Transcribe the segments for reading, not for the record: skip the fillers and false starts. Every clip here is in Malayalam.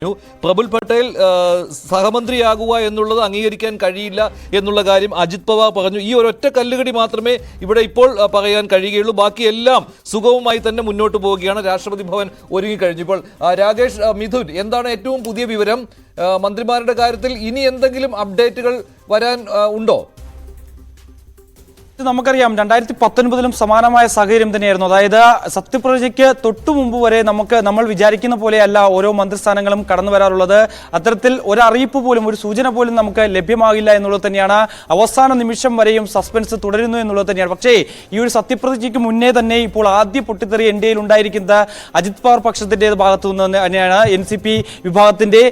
പ്രഫുൽ പട്ടേൽ സഹമന്ത്രിയാകുക എന്നുള്ളത് അംഗീകരിക്കാൻ കഴിയില്ല എന്നുള്ള കാര്യം അജിത് പവാർ പറഞ്ഞു. ഈ ഒരൊറ്റ കല്ലുകടി മാത്രമേ ഇവിടെ ഇപ്പോൾ പറയാൻ കഴിയുകയുള്ളൂ. ബാക്കിയെല്ലാം സുഗമമായി തന്നെ മുന്നോട്ട് പോവുകയാണ്. രാഷ്ട്രപതി ഭവൻ ഒരുങ്ങിക്കഴിഞ്ഞു. ഇപ്പോൾ രാകേഷ്, മിഥുൻ, എന്താണ് ഏറ്റവും പുതിയ വിവരം? മന്ത്രിമാരുടെ കാര്യത്തിൽ ഇനി എന്തെങ്കിലും അപ്ഡേറ്റുകൾ വരാൻ ഉണ്ടോ? നമുക്കറിയാം 2019 സമാനമായ സാഹചര്യം തന്നെയായിരുന്നു. അതായത് സത്യപ്രതിജ്ഞയ്ക്ക് തൊട്ടു മുമ്പ് വരെ നമ്മൾ വിചാരിക്കുന്ന പോലെയല്ല ഓരോ മന്ത്രിസ്ഥാനങ്ങളും കടന്നു വരാറുള്ളത്. അത്തരത്തിൽ ഒരറിയിപ്പ് പോലും, ഒരു സൂചന പോലും നമുക്ക് ലഭ്യമാകില്ല എന്നുള്ളത് തന്നെയാണ്. അവസാന നിമിഷം വരെയും സസ്പെൻസ് തുടരുന്നു എന്നുള്ളത് തന്നെയാണ്. പക്ഷേ ഈ ഒരു സത്യപ്രതിജ്ഞയ്ക്ക് മുന്നേ തന്നെ ഇപ്പോൾ ആദ്യ പൊട്ടിത്തെറി ഇന്ത്യയിൽ ഉണ്ടായിരിക്കുന്നത് അജിത് പവാർ പക്ഷത്തിന്റെ ഭാഗത്തു നിന്ന് തന്നെയാണ്. NCP വിഭാഗത്തിന്റെ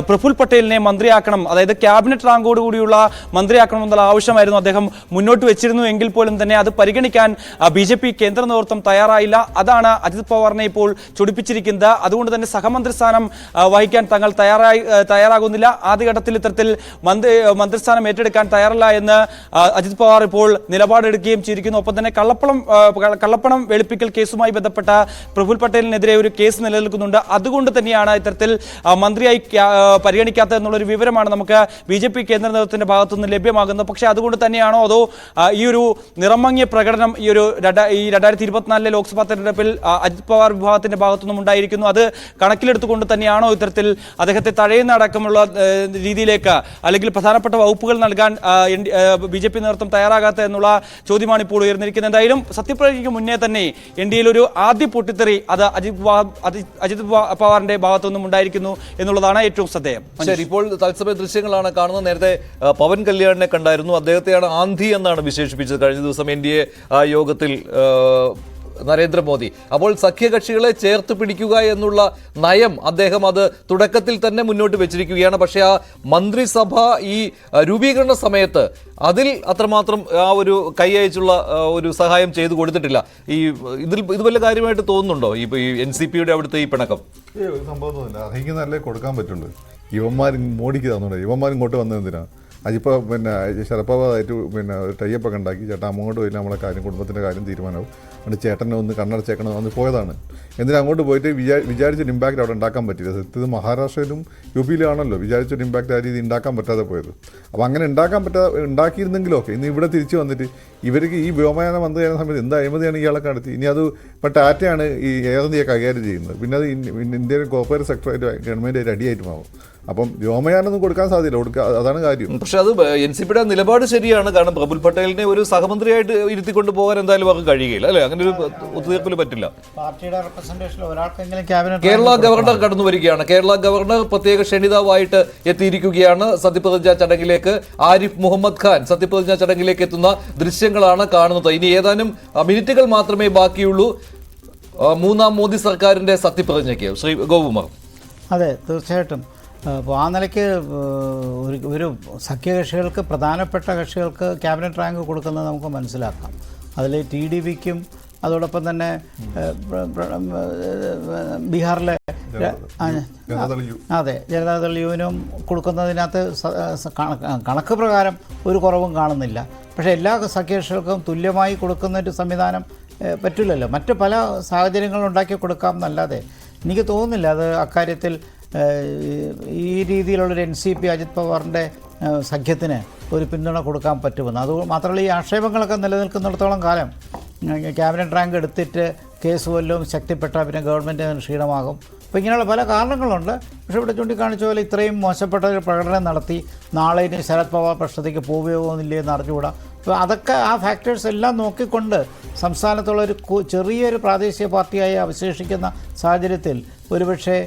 പ്രഫുൽ പട്ടേലിനെ മന്ത്രിയാക്കണം, അതായത് ക്യാബിനറ്റ് റാങ്കോട് കൂടിയുള്ള മന്ത്രിയാക്കണം എന്നുള്ള ആവശ്യമായിരുന്നു അദ്ദേഹം മുന്നോട്ട് വെച്ചിരുന്നു. എങ്കിൽ പോലും തന്നെ അത് പരിഗണിക്കാൻ BJP കേന്ദ്ര നേതൃത്വം തയ്യാറായില്ല. അതാണ് അജിത് പവാറിനെ ഇപ്പോൾ ചൊടിപ്പിച്ചിരിക്കുന്നത്. അതുകൊണ്ട് തന്നെ സഹമന്ത്രി സ്ഥാനം വഹിക്കാൻ തങ്ങൾ തയ്യാറാകുന്നില്ല. ആദ്യഘട്ടത്തിൽ ഇത്തരത്തിൽ മന്ത്രിസ്ഥാനം ഏറ്റെടുക്കാൻ തയ്യാറല്ല എന്ന് അജിത് പവാർ ഇപ്പോൾ നിലപാടെടുക്കുകയും ചെയ്തിരിക്കുന്നു. ഒപ്പം തന്നെ കള്ളപ്പണം വെളുപ്പിക്കൽ കേസുമായി ബന്ധപ്പെട്ട പ്രഫുൽ പട്ടേലിനെതിരെ ഒരു കേസ് നിലനിൽക്കുന്നുണ്ട്. അതുകൊണ്ട് തന്നെയാണ് ഇത്തരത്തിൽ മന്ത്രിയായി പരിഗണിക്കാത്തത് എന്നുള്ളൊരു വിവരമാണ് നമുക്ക് BJP കേന്ദ്ര നേതൃത്വത്തിന്റെ ഭാഗത്തുനിന്ന് ലഭ്യമാകുന്നത്. പക്ഷേ അതുകൊണ്ട് തന്നെയാണോ അതോ ഈ ഒരു നിറമങ്ങിയ പ്രകടനം ഈ 2024 ലോക്സഭാ തെരഞ്ഞെടുപ്പിൽ അജിത് പവാർ വിഭാഗത്തിന്റെ ഭാഗത്തുനിന്നും ഉണ്ടായിരിക്കുന്നു? അത് കണക്കിലെടുത്തുകൊണ്ട് തന്നെയാണോ ഇത്തരത്തിൽ അദ്ദേഹത്തെ തഴയുന്ന അടക്കമുള്ള രീതിയിലേക്ക് അല്ലെങ്കിൽ പ്രധാനപ്പെട്ട വകുപ്പുകൾ നൽകാൻ BJP നേതൃത്വം തയ്യാറാകാത്ത എന്നുള്ള ചോദ്യമാണ് ഇപ്പോൾ ഉയർന്നിരിക്കുന്നത്. എന്തായാലും സത്യപ്രതിജ്ഞയ്ക്ക് മുന്നേ തന്നെ NDAയിൽ ഒരു ആദ്യ പൊട്ടിത്തെറി അത് അജിത് പവാറിന്റെ ഭാഗത്തുനിന്നും ഉണ്ടായിരിക്കുന്നു എന്നുള്ളതാണ് ഏറ്റവും ശ്രദ്ധേയം. ശരി, ഇപ്പോൾ തത്സമയ ദൃശ്യങ്ങളാണ് കാണുന്നത്. നേരത്തെ പവൻ കല്യാണിനെ കണ്ടായിരുന്നു. അദ്ദേഹത്തെയാണ് ആന്ധി എന്നാണ് വിശേഷിപ്പിച്ചത് കഴിഞ്ഞ ദിവസം NDA യോഗത്തിൽ നരേന്ദ്രമോദി. അപ്പോൾ സഖ്യകക്ഷികളെ ചേർത്ത് പിടിക്കുക എന്നുള്ള നയം അദ്ദേഹം അത് തുടക്കത്തിൽ തന്നെ മുന്നോട്ട് വെച്ചിരിക്കുകയാണ്. പക്ഷേ ആ മന്ത്രിസഭ ഈ രൂപീകരണ സമയത്ത് അതിൽ അത്രമാത്രം ആ ഒരു കൈയച്ചുള്ള ഒരു സഹായം ചെയ്തു കൊടുത്തിട്ടില്ല. ഇത് വല്ല കാര്യമായിട്ട് തോന്നുന്നുണ്ടോ ഈ NCPയുടെ അവിടുത്തെ ഈ പിണക്കം? ഒരു സംഭവമൊന്നുമില്ല. അർഹിക്കുന്നതല്ലേ കൊടുക്കാൻ പറ്റുള്ളൂ. യുവന്മാർ മോഡിക്ക് തന്നുണ്ട്. യുവന്മാർ ഇങ്ങോട്ട് വന്നതെന്തിനാണ്? അതിപ്പോൾ ശരത് പവാറായിട്ട് ടൈപ്പൊക്കെ ഉണ്ടാക്കി ചേട്ടാ അങ്ങോട്ട് പോയില്ല, നമ്മളെ കാര്യം കുടുംബത്തിൻ്റെ കാര്യം തീരുമാനവും അതുകൊണ്ട് ചേട്ടനെ ഒന്ന് കണ്ണടച്ചേക്കണം എന്ന് പോയതാണ്. എന്തിനാ അങ്ങോട്ട് പോയിട്ട് വിചാരിച്ചൊരു ഇമ്പാക്റ്റ് അവിടെ ഉണ്ടാക്കാൻ പറ്റില്ല. സത്യത്തിൽ മഹാരാഷ്ട്രയിലും UPയിലാണല്ലോ വിചാരിച്ചൊരു ഇമ്പാക്റ്റ് ആ രീതി ഉണ്ടാക്കാൻ പറ്റാതെ പോയത്. അപ്പോൾ അങ്ങനെ ഉണ്ടാക്കിയിരുന്നെങ്കിലും ഓക്കെ. ഇന്ന് ഇവിടെ തിരിച്ചു വന്നിട്ട് ഇവർക്ക് ഈ വ്യോമയാന മന്ത്രിയായ സമയത്ത് എന്ത് അഴിമതിയാണ് ഇയാളെ നടത്തി. ഇനി അത് ഇപ്പോൾ ടാറ്റയാണ് ഈ എയർ ഇന്ത്യയെ കൈകാര്യം ചെയ്യുന്നത്. പിന്നെ അത് ഇന്ത്യൻ കോർപ്പറേറ്റ് സെക്ടറായിട്ട് ഗവൺമെൻറ് അടിയായിട്ട് മാറും. അപ്പം വ്യോമയാനൊന്നും കൊടുക്കാൻ സാധ്യത, അതാണ് കാര്യം. പക്ഷെ അത് NCPയുടെ നിലപാട് ശരിയാണ്. കാരണം പ്രഫുൽ പട്ടേലിനെ ഒരു സഹമന്ത്രിയായിട്ട് ഇരുത്തിക്കൊണ്ട് പോകാൻ എന്തായാലും അവർക്ക് കഴിയുകയില്ല, അല്ലെ? അങ്ങനെ ഒരു ഒത്തുതീർപ്പിൽ പറ്റില്ല. കേരള ഗവർണർ കടന്നു വരികയാണ്. കേരള ഗവർണർ പ്രത്യേക ക്ഷണിതാവായിട്ട് എത്തിയിരിക്കുകയാണ് സത്യപ്രതിജ്ഞാ ചടങ്ങിലേക്ക്. ആരിഫ് മുഹമ്മദ് ഖാൻ സത്യപ്രതിജ്ഞാ ചടങ്ങിലേക്ക് എത്തുന്ന ദൃശ്യങ്ങളാണ് കാണുന്നത്. ഇനി ഏതാനും മിനിറ്റുകൾ മാത്രമേ ബാക്കിയുള്ളൂ മൂന്നാം മോദി സർക്കാരിന്റെ സത്യപ്രതിജ്ഞയ്ക്ക്. ശ്രീ ഗോകുമാർ. അതെ, തീർച്ചയായിട്ടും. അപ്പോൾ ആ നിലയ്ക്ക് ഒരു സഖ്യകക്ഷികൾക്ക്, പ്രധാനപ്പെട്ട കക്ഷികൾക്ക് ക്യാബിനറ്റ് റാങ്ക് കൊടുക്കുന്നത് നമുക്ക് മനസ്സിലാക്കാം. അതിൽ TDPക്കും അതോടൊപ്പം തന്നെ ബീഹാറിലെ അതെ ജനതാദൾ യുവിനും കൊടുക്കുന്നതിനകത്ത് കണക്ക് പ്രകാരം ഒരു കുറവും കാണുന്നില്ല. പക്ഷേ എല്ലാ സഖ്യകക്ഷികൾക്കും തുല്യമായി കൊടുക്കുന്ന ഒരു സംവിധാനം പറ്റില്ലല്ലോ. മറ്റ് പല സാഹചര്യങ്ങളും ഉണ്ടാക്കി കൊടുക്കാം എന്നല്ലാതെ എനിക്ക് തോന്നുന്നില്ല അത് അക്കാര്യത്തിൽ ഈ രീതിയിലുള്ളൊരു NCP അജിത് പവാറിൻ്റെ സഖ്യത്തിന് ഒരു പിന്തുണ കൊടുക്കാൻ പറ്റുമെന്ന്. അത് മാത്രമല്ല, ഈ ആക്ഷേപങ്ങളൊക്കെ നിലനിൽക്കുന്നിടത്തോളം കാലം ക്യാബിനറ്റ് റാങ്ക് എടുത്തിട്ട് കേസ് വല്ലതും ശക്തിപ്പെട്ടാൽ പിന്നെ ഗവൺമെൻറ് ക്ഷീണമാകും. അപ്പോൾ ഇങ്ങനെയുള്ള പല കാരണങ്ങളുണ്ട്. പക്ഷേ ഇവിടെ ചൂണ്ടിക്കാണിച്ച പോലെ ഇത്രയും മോശപ്പെട്ട ഒരു പ്രകടനം നടത്തി നാളെ ഇനി ശരത് പവാർ പ്രശ്നത്തേക്ക് പോവുകയോന്നില്ലേ എന്ന് അറിഞ്ഞുകൂടാ. അപ്പോൾ അതൊക്കെ ആ ഫാക്ടേഴ്സ് എല്ലാം നോക്കിക്കൊണ്ട് സംസ്ഥാനത്തുള്ളൊരു ചെറിയൊരു പ്രാദേശിക പാർട്ടിയായി അവശേഷിക്കുന്ന സാഹചര്യത്തിൽ ഒരുപക്ഷെ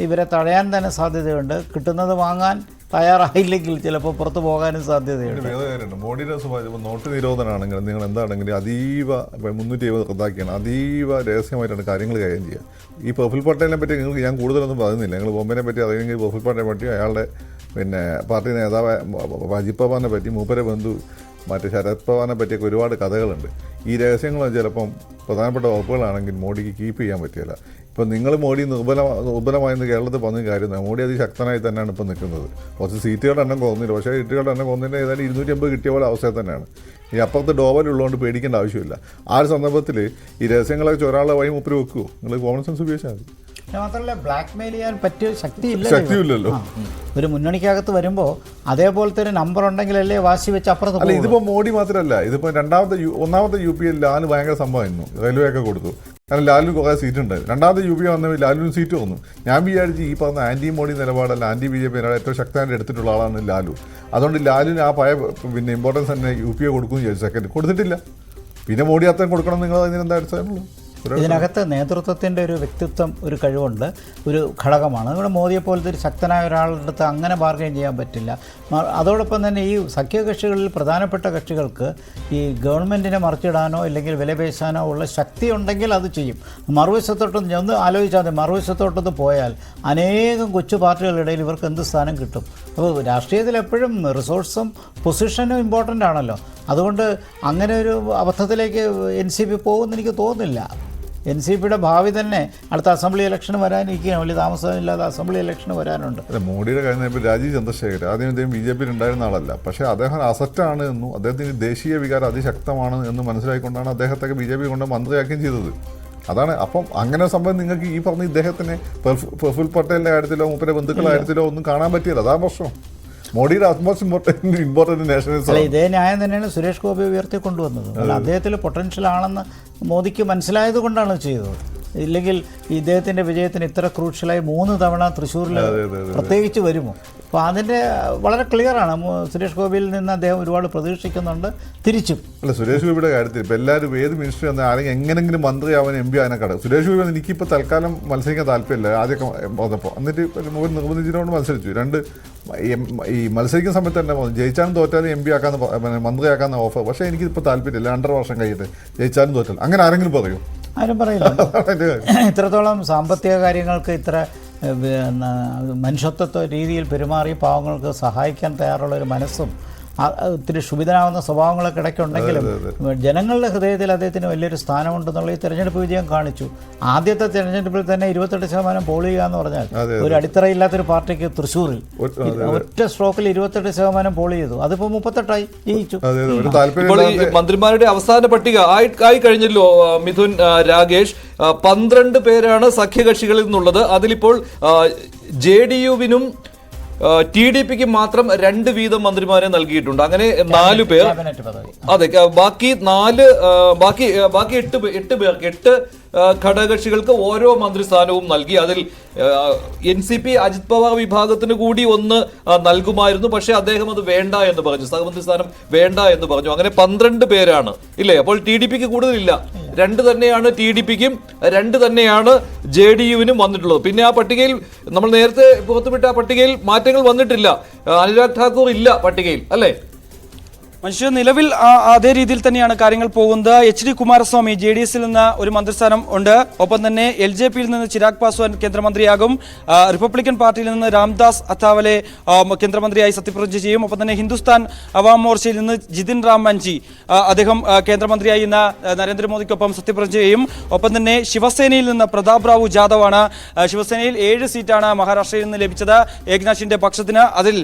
ഇവരെ തടയാൻ തന്നെ സാധ്യതയുണ്ട്. കിട്ടുന്നത് വാങ്ങാൻ തയ്യാറായില്ലെങ്കിൽ ചിലപ്പോൾ പുറത്തു പോകാനും സാധ്യതയുണ്ട്. വേറെ കാര്യമുണ്ട്. മോഡിയുടെ സ്വഭാവം നോട്ട് നിരോധനമാണെങ്കിലും നിങ്ങൾ എന്താണെങ്കിലും അതീവ 370 റദ്ദാക്കിയാണ്. അതീവ രഹസ്യമായിട്ടാണ് കാര്യങ്ങൾ കൈകാര്യം ചെയ്യുക. ഈ പ്രഫുൽ പട്ടേലിനെ പറ്റി നിങ്ങൾക്ക് ഞാൻ കൂടുതലൊന്നും പറയുന്നില്ല. നിങ്ങൾ ബോംബെനെ പറ്റി അറിയുമെങ്കിൽ പ്രഫുൽ പട്ടേലിനെ പറ്റി, അയാളുടെ പാർട്ടി നേതാവ് അജിത് പവാറിനെ പറ്റി, മൂപ്പരെ ബന്ധു ശരത് പവാറിനെ പറ്റിയൊക്കെ ഒരുപാട് കഥകളുണ്ട്. ഈ രഹസ്യങ്ങളും ചിലപ്പം പ്രധാനപ്പെട്ട വകുപ്പുകളാണെങ്കിൽ മോഡിക്ക് കീപ്പ് ചെയ്യാൻ പറ്റില്ല. ഇപ്പം നിങ്ങൾ മോഡി നിർബലമായെന്ന് കേരളത്തിൽ പറഞ്ഞ കാര്യം, മോഡി അതിശക്തനായി തന്നെയാണ് ഇപ്പം നിൽക്കുന്നത്. കുറച്ച് സീറ്റുകളുടെ എണ്ണം കുറഞ്ഞില്ല, പക്ഷേ സീറ്റുകളുടെ എണ്ണം കുറഞ്ഞതിൻ്റെ ഏതായാലും 250 കിട്ടിയ പോലെ അവസ്ഥ തന്നെയാണ്. ഈ അപ്പുറത്ത് ഡോവലുള്ളതുകൊണ്ട് പേടിക്കേണ്ട ആവശ്യമില്ല. ആ ഒരു സന്ദർഭത്തിൽ ഈ രഹസ്യങ്ങളൊക്കെ ഒരാളെ വഴി മുപ്പര് വെക്കുമോ? നിങ്ങൾ കോമൺ സെൻസ് ഉപയോഗിച്ചാൽ മതി. പിന്നെ മാത്രമല്ല ബ്ലാക്ക് മെയിൽ ചെയ്യാൻ പറ്റിയ ശക്തിയില്ലല്ലോ. ഒരു മുന്നണിക്കകത്ത് വരുമ്പോൾ അതേപോലത്തെ ഒരു നമ്പർ ഉണ്ടെങ്കിലല്ലേ വാശി വെച്ച് അപ്പുറത്ത് അല്ല, ഇതിപ്പോ മോഡി മാത്രമല്ല, ഇതിപ്പോ ഒന്നാമത്തെ യു പി ലാല് ഭയങ്കര സംഭവമായിരുന്നു, റെയിൽവേ ഒക്കെ കൊടുത്തു. കാരണം ലാലിന് കുറേ സീറ്റ് ഉണ്ടായിരുന്നു. രണ്ടാമത്തെ യു പി വന്ന ലാലുവിന് സീറ്റ് വന്നു. ഞാൻ വിചാരിച്ചു ഈ പറഞ്ഞ ആന്റി മോഡി നിലപാടല്ല, ആന്റി ബി ജെ പി നിലപാട് ഏറ്റവും ശക്തമായിട്ട് എടുത്തിട്ടുള്ള ആളാണ് ലാലു. അതുകൊണ്ട് ലാലുവിന് ആ പഴയ പിന്നെ ഇമ്പോർട്ടൻസ് തന്നെ യു പി എ കൊടുക്കുമെന്ന് ചോദിച്ചു. സെക്കൻഡ് കൊടുത്തിട്ടില്ല. പിന്നെ മോഡി അത്രയും കൊടുക്കണം. നിങ്ങൾ അതിനെന്താ അടിസ്ഥാനമുള്ളൂ? ഇതിനകത്ത് നേതൃത്വത്തിൻ്റെ ഒരു വ്യക്തിത്വം, ഒരു കഴിവുണ്ട്, ഒരു ഘടകമാണ്. ഇവിടെ മോദിയെ പോലത്തെ ഒരു ശക്തനായ ഒരാളുടെ അടുത്ത് അങ്ങനെ ബാർഗെയിൻ ചെയ്യാൻ പറ്റില്ല. അതോടൊപ്പം തന്നെ ഈ സഖ്യകക്ഷികളിൽ പ്രധാനപ്പെട്ട കക്ഷികൾക്ക് ഈ ഗവൺമെൻറ്റിനെ മറിച്ചിടാനോ ഇല്ലെങ്കിൽ വിലപേശാനോ ഉള്ള ശക്തി ഉണ്ടെങ്കിൽ അത് ചെയ്യും. മറുവശത്തോട്ടൊന്ന് ഒന്ന് ആലോചിച്ചാൽ മതി, മറുവശത്തോട്ടൊന്ന് പോയാൽ അനേകം കൊച്ചു പാർട്ടികളുടെ ഇടയിൽ ഇവർക്ക് എന്ത് സ്ഥാനം കിട്ടും? അപ്പോൾ രാഷ്ട്രീയത്തിൽ എപ്പോഴും റിസോഴ്സും പൊസിഷനും ഇമ്പോർട്ടൻ്റ് ആണല്ലോ. അതുകൊണ്ട് അങ്ങനെ ഒരു അബദ്ധത്തിലേക്ക് NCP പോകുമെന്ന് എനിക്ക് തോന്നുന്നില്ല. NCPയുടെ ഭാവി തന്നെ അടുത്ത അസംബ്ലി ഇലക്ഷന് വരാനിരിക്കുകയാണ്. വലിയ താമസമില്ലാതെ അസംബ്ലി ഇലക്ഷന് വരാനുണ്ട്. അല്ല, മോഡിയുടെ കഴിഞ്ഞ ഇപ്പോൾ രാജീവ് ചന്ദ്രശേഖർ ആദ്യം അദ്ദേഹം BJP ഉണ്ടായിരുന്ന ആളല്ല. പക്ഷേ അദ്ദേഹം അസറ്റാണ് എന്നും അദ്ദേഹത്തിന് ദേശീയ വികാരം അതിശക്തമാണ് എന്ന് മനസ്സിലാക്കിക്കൊണ്ടാണ് അദ്ദേഹത്തൊക്കെ BJP കൊണ്ട് മന്ത്രിയാക്കുകയും ചെയ്തത്. അതാണ്. അപ്പം അങ്ങനെ സംഭവം നിങ്ങൾക്ക് ഈ പറഞ്ഞ ഇദ്ദേഹത്തിന് പ്രഫുൽ പട്ടേലിൻ്റെ കാര്യത്തിലോ മൂപ്പരെ ബന്ധുക്കളുടെ കാര്യത്തിലോ ഒന്നും കാണാൻ പറ്റിയില്ല. അതാണ് പ്രശ്നം. മോഡിയുടെ അറ്റ്മോസ്റ്റ് ഇമ്പോർട്ടൻറ്റ് നാഷണലിസം. അല്ല, ഇതേ ന്യായം തന്നെയാണ് സുരേഷ് ഗോപി ഉയർത്തിക്കൊണ്ടുവന്നത്. അല്ല, അദ്ദേഹത്തിൽ പൊട്ടൻഷ്യൽ ആണെന്ന് മോദിക്ക് മനസ്സിലായത് കൊണ്ടാണ് ചെയ്തത്. ഇല്ലെങ്കിൽ ഇദ്ദേഹത്തിൻ്റെ വിജയത്തിന് ഇത്ര ക്രൂഷ്യലായി 3 തവണ തൃശ്ശൂരിൽ പ്രത്യേകിച്ച് വരുമോ? അപ്പോൾ അതിൻ്റെ വളരെ ക്ലിയറാണ്. സുരേഷ് ഗോപിയിൽ നിന്ന് അദ്ദേഹം ഒരുപാട് പ്രതീക്ഷിക്കുന്നുണ്ട്. തിരിച്ചും അല്ല, സുരേഷ് ഗോപിയുടെ കാര്യത്തിൽ ഇപ്പോൾ എല്ലാവരും ഏത് മിനിസ്റ്ററി വന്നാൽ ആരെങ്കിലും എങ്ങനെങ്കിലും മന്ത്രിയാവാൻ MP ആകാൻ കട. സുരേഷ് ഗോപി എനിക്കിപ്പോൾ തൽക്കാലം മത്സരിക്കാൻ താല്പര്യമില്ല. ആദ്യമൊക്കെ വന്നപ്പോൾ എന്നിട്ട് നിർബന്ധിച്ചിട്ടുകൊണ്ട് മത്സരിച്ചു. ഈ മത്സരിക്കുന്ന സമയത്ത് തന്നെ ജയിച്ചാലും തോറ്റാലും MP ആക്കാന്ന് മന്ത്രിയാക്കാന്ന ഓഫർ. പക്ഷേ എനിക്കിപ്പോൾ താല്പര്യമില്ല. 2.5 വർഷം കഴിയട്ടെ, ജയിച്ചാലും തോറ്റാലും. അങ്ങനെ ആരെങ്കിലും പറയും? ആരും പറയില്ല. ഇത്രത്തോളം സാമ്പത്തിക കാര്യങ്ങൾക്ക് ഇത്ര മനുഷ്യത്വ രീതിയിൽ പെരുമാറി പാവങ്ങൾക്ക് സഹായിക്കാൻ തയ്യാറുള്ള ഒരു മനസ്സും ഒത്തിരി ക്ഷുഭിതനാവുന്ന സ്വഭാവങ്ങളൊക്കെ ഇടയ്ക്കുണ്ടെങ്കിലും ജനങ്ങളുടെ ഹൃദയത്തിൽ അദ്ദേഹത്തിന് വലിയൊരു സ്ഥാനമുണ്ടെന്നുള്ള ഈ തെരഞ്ഞെടുപ്പ് വിജയം കാണിച്ചു. ആദ്യത്തെ തെരഞ്ഞെടുപ്പിൽ തന്നെ 28% പോൾ ചെയ്യുക എന്ന് പറഞ്ഞാൽ ഒരു അടിത്തറയില്ലാത്തൊരു പാർട്ടിക്ക് തൃശ്ശൂരിൽ ഒറ്റ സ്ട്രോക്കിൽ 28% പോൾ ചെയ്തു. അതിപ്പോൾ 38 ജയിച്ചു. ഇപ്പോൾ ഈ മന്ത്രിമാരുടെ അവസാന പട്ടിക ആയി കഴിഞ്ഞല്ലോ മിഥുൻ, രാകേഷ്. 12 പേരാണ് സഖ്യകക്ഷികളിൽ നിന്നുള്ളത്. അതിലിപ്പോൾ JDU-വിനും TDP-ക്ക് മാത്രം 2 വീതം മന്ത്രിമാരെ നൽകിയിട്ടുണ്ട്. അങ്ങനെ 4 പേർ. അതെ, ബാക്കി 8 പേർക്ക് 8 ഘടകകക്ഷികൾക്ക് ഓരോ മന്ത്രിസ്ഥാനവും നൽകി. അതിൽ NCP അജിത് പവാർ വിഭാഗത്തിന് കൂടി 1 നൽകുമായിരുന്നു. പക്ഷേ അദ്ദേഹം അത് വേണ്ട എന്ന് പറഞ്ഞു, സഹമന്ത്രി സ്ഥാനം വേണ്ട എന്ന് പറഞ്ഞു. അങ്ങനെ 12 പേരാണ് ഇല്ലേ? അപ്പോൾ TDP-ക്ക് കൂടുതലില്ല. 2 തന്നെയാണ് TDP-ക്കും, 2 തന്നെയാണ് JDU-വിനും വന്നിട്ടുള്ളത്. പിന്നെ ആ പട്ടികയിൽ നമ്മൾ നേരത്തെ പുറത്തുവിട്ട ആ പട്ടികയിൽ മാറ്റങ്ങൾ വന്നിട്ടില്ല. അനുരാഗ് ഠാക്കൂർ ഇല്ല പട്ടികയിൽ, അല്ലേ? മനുഷ്യ നിലവിൽ അതേ രീതിയിൽ തന്നെയാണ് കാര്യങ്ങൾ പോകുന്നത്. HD കുമാരസ്വാമി JDS-ൽ നിന്ന് ഒരു മന്ത്രിസ്ഥാനം ഉണ്ട്. ഒപ്പം തന്നെ LJP-യിൽ നിന്ന് ചിരാഗ് പാസ്വാൻ കേന്ദ്രമന്ത്രിയാകും. റിപ്പബ്ലിക്കൻ പാർട്ടിയിൽ നിന്ന് രാംദാസ് അത്താവലെ കേന്ദ്രമന്ത്രിയായി സത്യപ്രതിജ്ഞ ചെയ്യും. ഒപ്പം തന്നെ ഹിന്ദുസ്ഥാൻ അവാം മോർച്ചയിൽ നിന്ന് ജിതിൻ റാം മഞ്ചി അദ്ദേഹം കേന്ദ്രമന്ത്രിയായി ഇന്ന് നരേന്ദ്രമോദിക്കൊപ്പം സത്യപ്രതിജ്ഞ ചെയ്യും. ഒപ്പം തന്നെ ശിവസേനയിൽ നിന്ന് പ്രതാപ് റാവു ജാദവാണ്. ശിവസേനയിൽ 7 സീറ്റാണ് മഹാരാഷ്ട്രയിൽ നിന്ന് ലഭിച്ചത് ഏക്നാഥ് ഷിൻഡെ പക്ഷത്തിന്. അതിൽ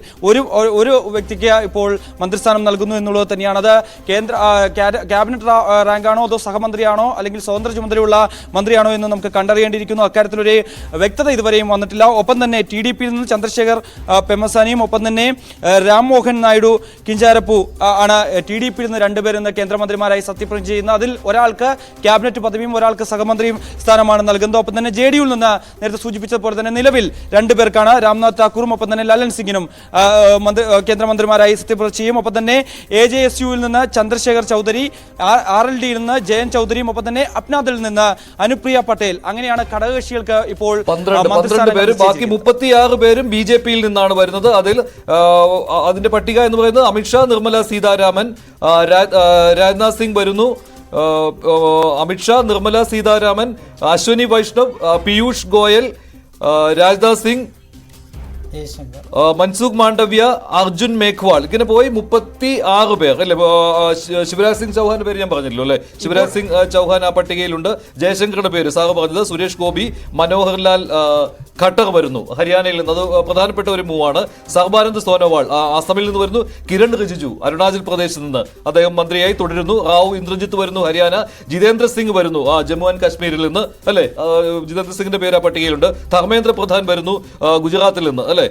ഒരു വ്യക്തിക്ക് ഇപ്പോൾ മന്ത്രിസ്ഥാനം നൽകുന്നു എന്നുള്ളത് തന്നെയാണ്. അത് കേന്ദ്ര ക്യാബിനറ്റ് റാങ്കാണോ അതോ സഹമന്ത്രിയാണോ അല്ലെങ്കിൽ സ്വതന്ത്ര ചുമതലയുള്ള മന്ത്രിയാണോ എന്ന് നമുക്ക് കണ്ടറിയേണ്ടിയിരിക്കുന്നു. അക്കാര്യത്തിലൊരു വ്യക്തത ഇതുവരെയും വന്നിട്ടില്ല. ഒപ്പം തന്നെ TDP-യിൽ നിന്ന് ചന്ദ്രശേഖർ പെമ്മസാനിയും ഒപ്പം തന്നെ രാം മോഹൻ നായിഡു കിഞ്ചാരപ്പു ആണ് TDP-യിൽ നിന്ന് 2 പേർ ഇന്ന് കേന്ദ്രമന്ത്രിമാരായി സത്യപ്രതിജ്ഞ ചെയ്യുന്നത്. അതിൽ ഒരാൾക്ക് ക്യാബിനറ്റ് പദവിയും ഒരാൾക്ക് സഹമന്ത്രിയും സ്ഥാനമാണ് നൽകുന്നത്. ഒപ്പം തന്നെ JDU-ൽ നിന്ന് നേരത്തെ സൂചിപ്പിച്ചതുപോലെ തന്നെ നിലവിൽ 2 പേർക്കാണ് രാംനാഥ് ഠാക്കൂറും ഒപ്പം തന്നെ ലല്ലൻ സിംഗിനും കേന്ദ്രമന്ത്രിമാരായി സത്യപ്രതിജ്ഞ ചെയ്യും. ഒപ്പം തന്നെ AJSU-ൽ നിന്ന് ചന്ദ്രശേഖർ ചൗധരി, RLD-യിൽ നിന്ന് ജയൻ ചൗധരിയും ഒപ്പം തന്നെ അപ്നാദിൽ നിന്ന് അനുപ്രിയ പട്ടേൽ. അങ്ങനെയാണ് ഘടകകക്ഷികൾക്ക് ഇപ്പോൾ 12 പേര്. ബാക്കി 36 പേരും BJP-യിൽ നിന്നാണ് വരുന്നത്. അതിന്റെ പട്ടിക എന്ന് പറയുന്നത് അമിത്ഷാ, നിർമ്മല സീതാരാമൻ, രാജ്നാഥ് സിംഗ് വരുന്നു. അമിത്ഷാ, നിർമ്മല സീതാരാമൻ, അശ്വനി വൈഷ്ണവ്, പീയൂഷ് ഗോയൽ, രാജ്നാഥ് സിംഗ്, മൻസുഖ് മാണ്ഡവ്യ, അർജുൻ മേഘ്വാൾ, ഇങ്ങനെ പോയി 36 പേർ അല്ലെ. ശിവരാജ് സിംഗ് ചൗഹാന്റെ പേര് ഞാൻ പറഞ്ഞല്ലോ അല്ലെ. ശിവരാജ് സിംഗ് ചൗഹാൻ ആ പട്ടികയിലുണ്ട്. ജയശങ്കറുടെ പേര് സാറ് പറഞ്ഞത്. സുരേഷ് ഗോപി, മനോഹർ ലാൽ ഖട്ടർ വരുന്നു ഹരിയാനയിൽ നിന്ന്, അത് പ്രധാനപ്പെട്ട ഒരു മൂവാണ്. സർബാനന്ദ് സോനോവാൾ അസമിൽ നിന്ന് വരുന്നു. കിരൺ റിജിജു അരുണാചൽ പ്രദേശിൽ നിന്ന്, അദ്ദേഹം മന്ത്രിയായി തുടരുന്നു. റാവു ഇന്ദ്രജിത്ത് വരുന്നു ഹരിയാന. ജിതേന്ദ്ര സിംഗ് വരുന്നു ജമ്മു ആൻഡ് കാശ്മീരിൽ നിന്ന് അല്ലെ. ജിതേന്ദ്ര സിംഗിന്റെ പേര് ആ പട്ടികയിലുണ്ട്. ധർമ്മേന്ദ്ര പ്രധാൻ വരുന്നു ഗുജറാത്തിൽ നിന്ന് അല്ലെ.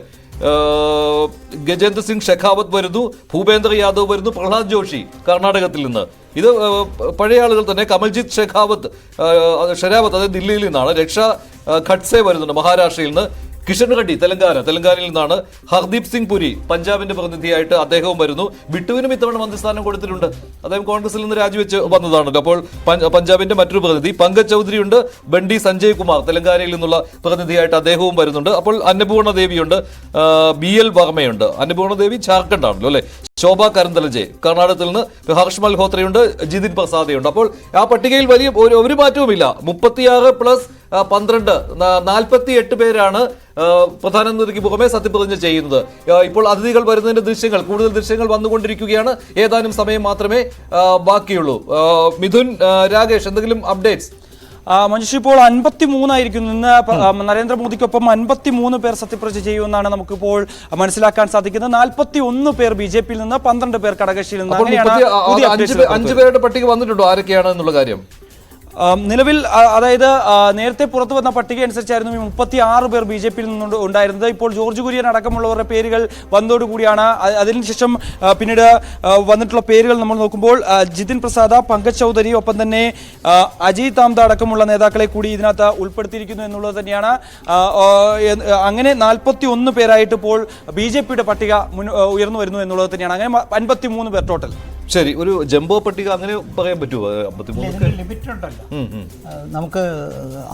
ഗജേന്ദ്ര സിംഗ് ഷെഖാവത്ത് വരുന്നു. ഭൂപേന്ദ്ര യാദവ് വരുന്നു. പ്രഹ്ലാദ് ജോഷി കർണാടകത്തിൽ നിന്ന്. ഇത് പഴയ ആളുകൾ തന്നെ. കമൽജിത്ത് ഷെഖാവത്ത് അതായത് ദില്ലിയിൽ നിന്നാണ്. രക്ഷ ഖഡ്സെ വരുന്നുണ്ട് മഹാരാഷ്ട്രയിൽ നിന്ന്. കിഷൻ റെഡ്ഡി തെലങ്കാനയിൽ നിന്നാണ്. ഹർദീപ് സിംഗ് പുരി പഞ്ചാബിന്റെ പ്രതിനിധിയായിട്ട് അദ്ദേഹവും വരുന്നു. ബിട്ടുവിനും ഇത്തവണ മന്ത്രിസ്ഥാനം കൊടുത്തിട്ടുണ്ട്. അദ്ദേഹം കോൺഗ്രസിൽ നിന്ന് രാജിവെച്ച് വന്നതാണല്ലോ. അപ്പോൾ പഞ്ചാബിന്റെ മറ്റൊരു പ്രതിനിധി പങ്കജ് ചൗധരി ഉണ്ട്. ബണ്ടി സഞ്ജയ് കുമാർ തെലങ്കാനയിൽ നിന്നുള്ള പ്രതിനിധിയായിട്ട് അദ്ദേഹവും വരുന്നുണ്ട്. അപ്പോൾ അന്നപൂർണ ദേവിയുണ്ട്. BL വർമ്മയുണ്ട്. അന്നപൂർണ ദേവി ജാർഖണ്ഡ് ആണല്ലോ അല്ലെ. ശോഭ കരന്തലജെ കർണാടകത്തിൽ നിന്ന്. ഹർഷ് മൽഹോത്രയുണ്ട്. ജിതിൻ പ്രസാദയുണ്ട്. അപ്പോൾ ആ പട്ടികയിൽ വലിയ ഒരു മാറ്റവുമില്ല. 36 പ്ലസ് 12 48 പേരാണ് പ്രധാനമന്ത്രിക്ക് പുറമെ സത്യപ്രതിജ്ഞ ചെയ്യുന്നത്. ഇപ്പോൾ അതിഥികൾ വരുന്നതിന്റെ ദൃശ്യങ്ങൾ, കൂടുതൽ ദൃശ്യങ്ങൾ വന്നുകൊണ്ടിരിക്കുകയാണ്. ഏതാനും സമയം മാത്രമേ ബാക്കിയുള്ളൂ. മിഥുൻ, രാകേഷ്, എന്തെങ്കിലും അപ്ഡേറ്റ്സ്? മഞ്ജുഷ്, ഇപ്പോൾ 53 ആയിരിക്കും. ഇന്ന് നരേന്ദ്രമോദിക്കൊപ്പം 53 പേർ സത്യപ്രതിജ്ഞ ചെയ്യുമെന്നാണ് നമുക്കിപ്പോൾ മനസ്സിലാക്കാൻ സാധിക്കുന്നത്. 41 പേർ BJP-യിൽ നിന്ന്, 12 പേർ ഘടകകക്ഷിയിൽ നിന്ന്. അങ്ങനെയാണ് 5 പേരുടെ പട്ടിക വന്നിട്ടുണ്ടോ ആരൊക്കെയാണ് എന്നുള്ള കാര്യം? നിലവിൽ അതായത് നേരത്തെ പുറത്തു വന്ന പട്ടിക അനുസരിച്ചായിരുന്നു 36 പേർ BJP-യിൽ നിന്നുണ്ട് ഉണ്ടായിരുന്നത്. ഇപ്പോൾ ജോർജ് കുര്യൻ അടക്കമുള്ളവരുടെ പേരുകൾ വന്നതോടുകൂടിയാണ്. അതിനുശേഷം പിന്നീട് വന്നിട്ടുള്ള പേരുകൾ നമ്മൾ നോക്കുമ്പോൾ ജിതിൻ പ്രസാദ, പങ്കജ് ചൗധരി, ഒപ്പം തന്നെ അജയ് താംദ അടക്കമുള്ള നേതാക്കളെ കൂടി ഇതിനകത്ത് ഉൾപ്പെടുത്തിയിരിക്കുന്നു എന്നുള്ളത് തന്നെയാണ്. അങ്ങനെ 41 പേരായിട്ട് ഇപ്പോൾ BJP-യുടെ പട്ടിക ഉയർന്നു വരുന്നു എന്നുള്ളത് തന്നെയാണ്. അങ്ങനെ 53 പേർ ടോട്ടൽ. ശരി, ഒരു ജംബോ പട്ടിക അങ്ങനെ പറയാൻ പറ്റുമോ? 53 ലിമിറ്റ് ഉണ്ടല്ലോ. നമുക്ക്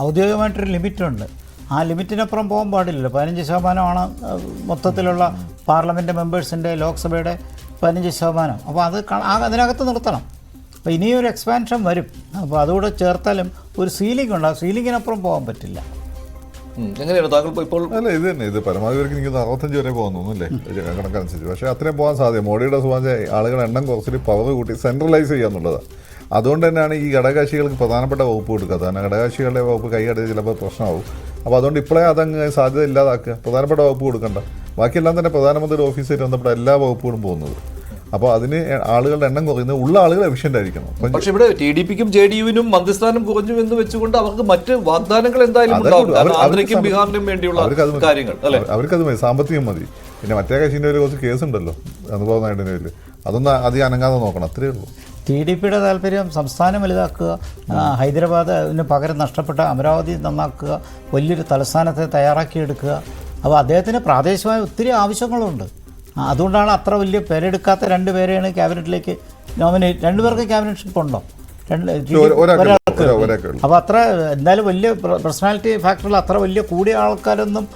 ഔദ്യോഗികമായിട്ടൊരു ലിമിറ്റുണ്ട്. ആ ലിമിറ്റിനപ്പുറം പോകാൻ പാടില്ലല്ലോ. 15% മൊത്തത്തിലുള്ള പാർലമെൻറ്റ് മെമ്പേഴ്സിൻ്റെ, ലോക്സഭയുടെ 15%. അപ്പോൾ അത് അതിനകത്ത് നിർത്തണം. അപ്പോൾ ഇനിയൊരു എക്സ്പാൻഷൻ വരും. അപ്പോൾ അതുകൂടെ ചേർത്താലും ഒരു സീലിംഗ് ഉണ്ട്. ആ സീലിങ്ങിനപ്പുറം പോകാൻ പറ്റില്ല. എങ്ങനെയാണ് താങ്കൾ ഇപ്പോൾ? അല്ല, ഇത് തന്നെ, ഇത് പരമാവധി എനിക്ക് 65 വരെ പോകാൻ തോന്നുന്നില്ലേ കണക്കനുസരിച്ച്. പക്ഷേ അത്രയും പോകാൻ സാധ്യത. മോഡിയുടെ സുഖാന്ത ആളുകൾ എണ്ണം കുറച്ചിട്ട് പവർ കൂട്ടി സെൻട്രലൈസ് ചെയ്യുക എന്നുള്ളതാണ്. അതുകൊണ്ട് തന്നെയാണ് ഈ ഘടകകക്ഷികൾക്ക് പ്രധാനപ്പെട്ട വകുപ്പ് കൊടുക്കാത്തത്. കാരണം ഘടകകക്ഷികളുടെ വകുപ്പ് കൈയടച്ച് ചിലപ്പോൾ പ്രശ്നമാവും. അപ്പോൾ അതുകൊണ്ട് ഇപ്പോഴേ അതങ്ങ് സാധ്യത ഇല്ലാതാക്കുക. പ്രധാനപ്പെട്ട വകുപ്പ് കൊടുക്കണ്ട. ബാക്കിയെല്ലാം തന്നെ പ്രധാനമന്ത്രിയുടെ ഓഫീസായിട്ട് ബന്ധപ്പെട്ട എല്ലാ വകുപ്പുകളും പോകുന്നത്. അപ്പോൾ അതിന് ആളുകളുടെ എണ്ണം കുറയുന്നത്, ഉള്ള ആളുകൾ എഫിഷ്യന്റ് ആയിരിക്കണം. പക്ഷേ ഇവിടെ TDP-ക്കും JDU-വിനും മന്ത്രിസ്ഥാനം കുറഞ്ഞു എന്ന് വെച്ചുകൊണ്ട് അവർക്ക് മറ്റ് വാഗ്ദാനങ്ങൾ എന്തായാലും ആന്ധ്രയ്ക്കും ബീഹാറിനും വേണ്ടിയുള്ള കാര്യങ്ങൾ അല്ലേ, അവർക്കത് മതി, സാമ്പത്തികം മതി. പിന്നെ മറ്റേ കക്ഷിൻ്റെ ഒരു കുറച്ച് കേസുണ്ടല്ലോ അനുഭവ നായിഡുവിൻ്റെ പേരിൽ, അതൊന്നും അധികം അനങ്ങാതെ നോക്കണം. അത്രയേ ഉള്ളൂ. TDP-യുടെ താല്പര്യം സംസ്ഥാനം വലുതാക്കുക, ഹൈദരാബാദിന് പകരം നഷ്ടപ്പെട്ട അമരാവതി നന്നാക്കുക, വലിയൊരു തലസ്ഥാനത്തെ തയ്യാറാക്കിയെടുക്കുക. അപ്പോൾ അദ്ദേഹത്തിന് പ്രാദേശികമായ ഒത്തിരി ആവശ്യങ്ങളുണ്ട്. അതുകൊണ്ടാണ് അത്ര വലിയ പേരെടുക്കാത്ത 2 പേരെയാണ് ക്യാബിനറ്റിലേക്ക് നോമിനേറ്റ്. 2 പേർക്ക് ക്യാബിനറ്റ് ഉണ്ടോ? അപ്പോൾ അത്ര എന്തായാലും വലിയ പേഴ്സണാലിറ്റി ഫാക്ടറിൽ അത്ര വലിയ കൂടിയ ആൾക്കാരൊന്നും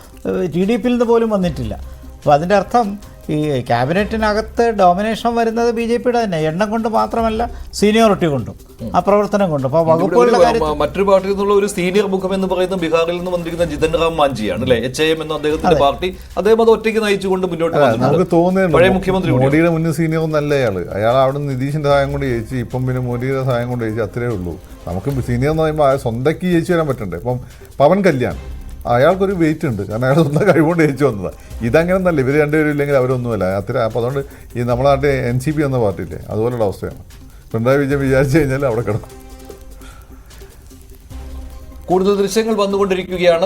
TDP-യിൽ നിന്ന് പോലും വന്നിട്ടില്ല. അപ്പോൾ അതിൻ്റെ അർത്ഥം ഈ ക്യാബിനറ്റിനകത്ത് ഡോമിനേഷൻ വരുന്നത് BJP-യുടെ തന്നെ എണ്ണം കൊണ്ട് മാത്രമല്ല, സീനിയോറിറ്റി കൊണ്ടും ആ പ്രവർത്തനം കൊണ്ടും. അപ്പോൾ വകുപ്പുകളുടെ കാര്യത്തിൽ മറ്റൊരു പാർട്ടിയിൽ നിന്നുള്ള ഒരു സീനിയർ മുഖം എന്ന് പറയുന്നത് ബീഹാറിൽ നിന്ന് വന്നിരിക്കുന്ന ജിതൻ റാം മാഞ്ചിയാണ് അല്ലെ. HIM എന്ന അദ്ദേഹത്തിന്റെ പാർട്ടി, അദ്ദേഹം അത് ഒറ്റയ്ക്ക് നയിച്ചുകൊണ്ട് മുന്നോട്ട് നമുക്ക് തോന്നുന്നുണ്ട്. പഴയ മുഖ്യമന്ത്രി മോഡിയുടെ മുന്നിൽ സീനിയർ ഒന്നല്ല അയാൾ അവിടെ നിന്ന് നിതീഷിന്റെ സഹായം കൊണ്ട് ജയിച്ചു. ഇപ്പം പിന്നെ മോഡിയുടെ സഹായം കൊണ്ട് ജയിച്ചു, അത്രേ ഉള്ളൂ. നമുക്ക് സീനിയർ എന്ന് പറയുമ്പോൾ സ്വന്തക്ക് ജയിച്ചു വരാൻ പറ്റണ്ടേ. ഇപ്പം പവൻ കല്യാൺ, അയാൾക്കൊരു വെയിറ്റ് ഉണ്ട്, കാരണം അയാൾ സ്വന്തം കഴിവുകൊണ്ട് ജയിച്ചു വന്നതാണ്. ഇതങ്ങനെ ഒന്നല്ല, ഇവർ രണ്ടുപേരും ഇല്ലെങ്കിൽ അവരൊന്നുമല്ല അത്ര. അപ്പോൾ അതുകൊണ്ട് ഈ നമ്മുടെ നാട്ടിൽ NCP എന്ന പാർട്ടിയില്ലേ, അതുപോലുള്ള അവസ്ഥയാണ്. പിണറായി വിജയൻ വിചാരിച്ചു കഴിഞ്ഞാൽ അവിടെ കിടക്കും. കൂടുതൽ ദൃശ്യങ്ങൾ വന്നുകൊണ്ടിരിക്കുകയാണ്.